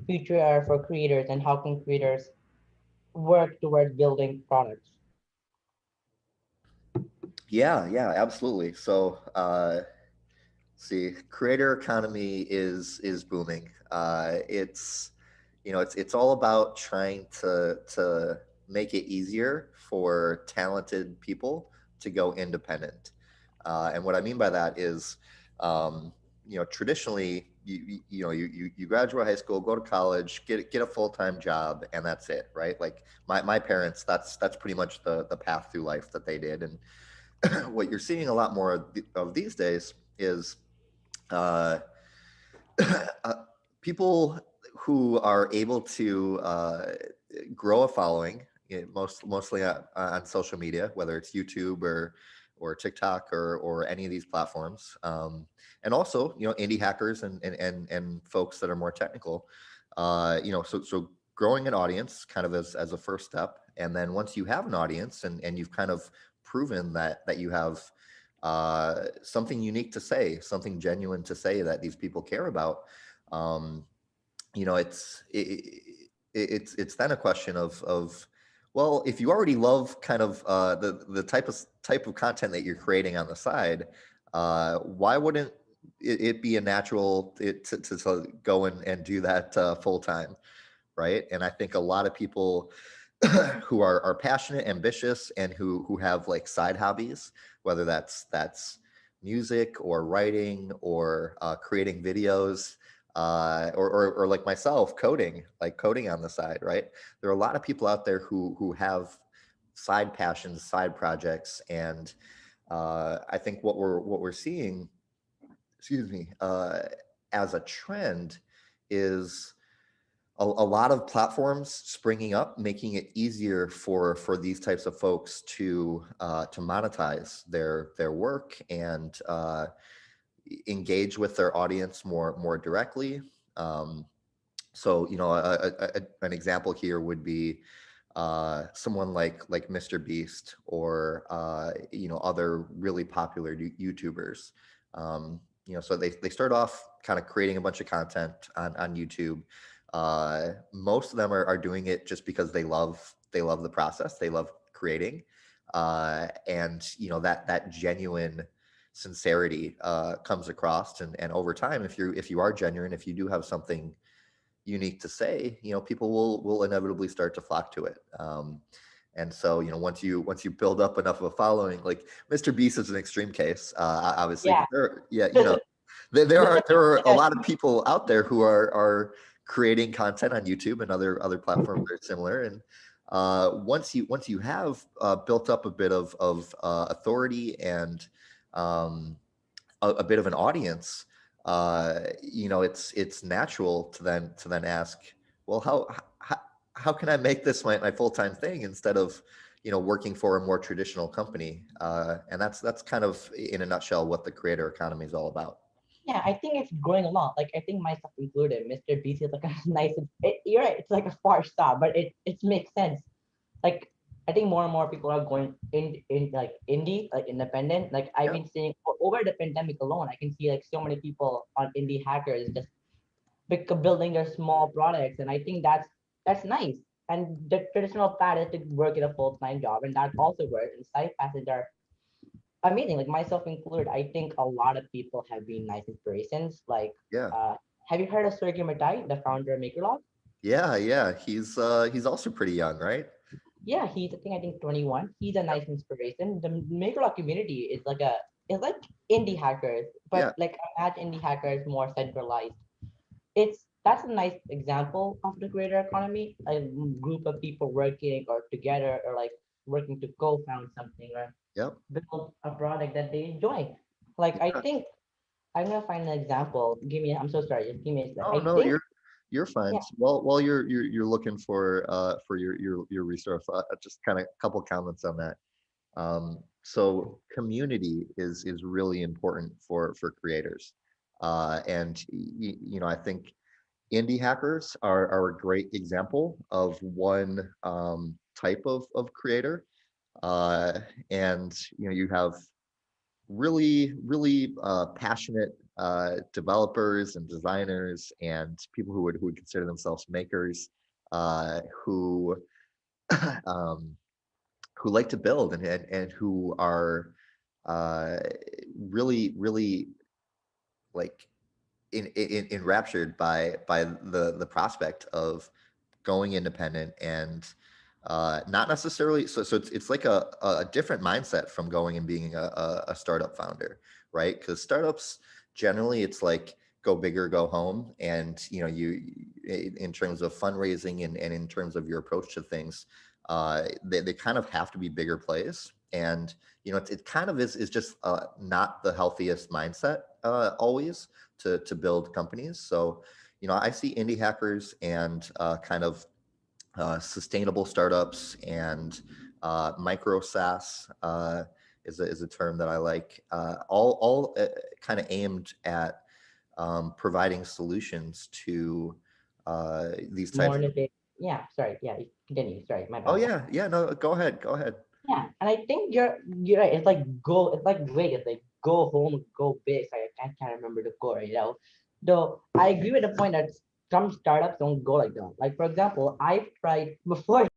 future are for creators, and how can creators work toward building products? Yeah, absolutely. So, see, creator economy is booming. It's it's all about trying to make it easier for talented people to go independent. And what I mean by that is, traditionally, you graduate high school, go to college, get a full time job, and that's it, right? Like my parents, that's pretty much the path through life that they did. And what you're seeing a lot more of these days is uh, uh, people who are able to grow a following, mostly on social media, whether it's YouTube or TikTok or any of these platforms, and also indie hackers and folks that are more technical. So growing an audience kind of as a first step, and then once you have an audience and you've kind of proven that you have something unique to say, something genuine to say that these people care about. Um, it's then a question of well, if you already love kind of the type of content that you're creating on the side, why wouldn't it be a natural to go and do that full time, right? And I think a lot of people who are passionate, ambitious, and who have like side hobbies, whether that's music or writing or creating videos, or like myself, coding on the side, right? There are a lot of people out there who have side passions, side projects, and I think what we're seeing, excuse me, as a trend is a lot of platforms springing up, making it easier for these types of folks to monetize their work and engage with their audience more directly. Um, so an example here would be someone like Mr. Beast or other really popular YouTubers. So they start off kind of creating a bunch of content on YouTube. Most of them are doing it just because they love the process, they love creating, and that genuine sincerity comes across, and over time, if you are genuine, if you do have something unique to say, people will inevitably start to flock to it. And so, once you build up enough of a following, like Mr. Beast is an extreme case, obviously, Yeah. but there are a lot of people out there who are creating content on YouTube and other platforms very similar. And once you have built up a bit of authority and um, a bit of an audience, it's natural to then ask, well, how, how can I make this my full-time thing instead of working for a more traditional company? And that's kind of in a nutshell what the creator economy is all about. Yeah, I think it's growing a lot. Like I think myself included, Mr. BC is like a nice. You're right. It's like a far stop, but it makes sense. Like I think more and more people are going in like indie, like independent. Like I've Yeah, been seeing over the pandemic alone, I can see like so many people on indie hackers just building their small products, and I think that's nice. And the traditional path is to work in a full time job, and that also works. And side passes are amazing. Like myself included, I think a lot of people have been nice inspirations. Like, yeah, uh, have you heard of Sergey Matai, the founder of MakerLog? yeah. He's also pretty young, right? Yeah, he's I think 21. He's a nice inspiration. The MakerLog community is like indie hackers, Yeah, but like imagine indie hackers more centralized. That's a nice example of the creator economy, a group of people working or together or like working to co-found something or yep. build a product that they enjoy. Like I Yeah. think I'm gonna find an example. I'm so sorry. Just give me a sec. Oh I no, think you're fine. yeah, So while you're looking for your resource, just kind of a couple comments on that. So community is really important for creators, and I think indie hackers are a great example of one type of creator, and you have really passionate developers and designers and people who would consider themselves makers, who um, who like to build and who are uh, really like enraptured by the prospect of going independent and not necessarily so it's like a different mindset from going and being a startup founder, right? Because startups generally it's like go big or go home, and you know in terms of fundraising and in terms of your approach to things, they kind of have to be bigger plays, and you know it kind of is just not the healthiest mindset always to build companies. So you know I see indie hackers and kind of sustainable startups and micro SaaS is a term that I like. All kind of aimed at providing solutions to these types. Motivate. Yeah, sorry. Yeah, continue. Sorry, my Oh bad. yeah, no, go ahead, go ahead. Yeah, and I think you're right. It's like go. It's like Vegas. Like go home, go big. So I can't remember the core. You know, though I agree with the point that some startups don't go like that. Like for example, I tried before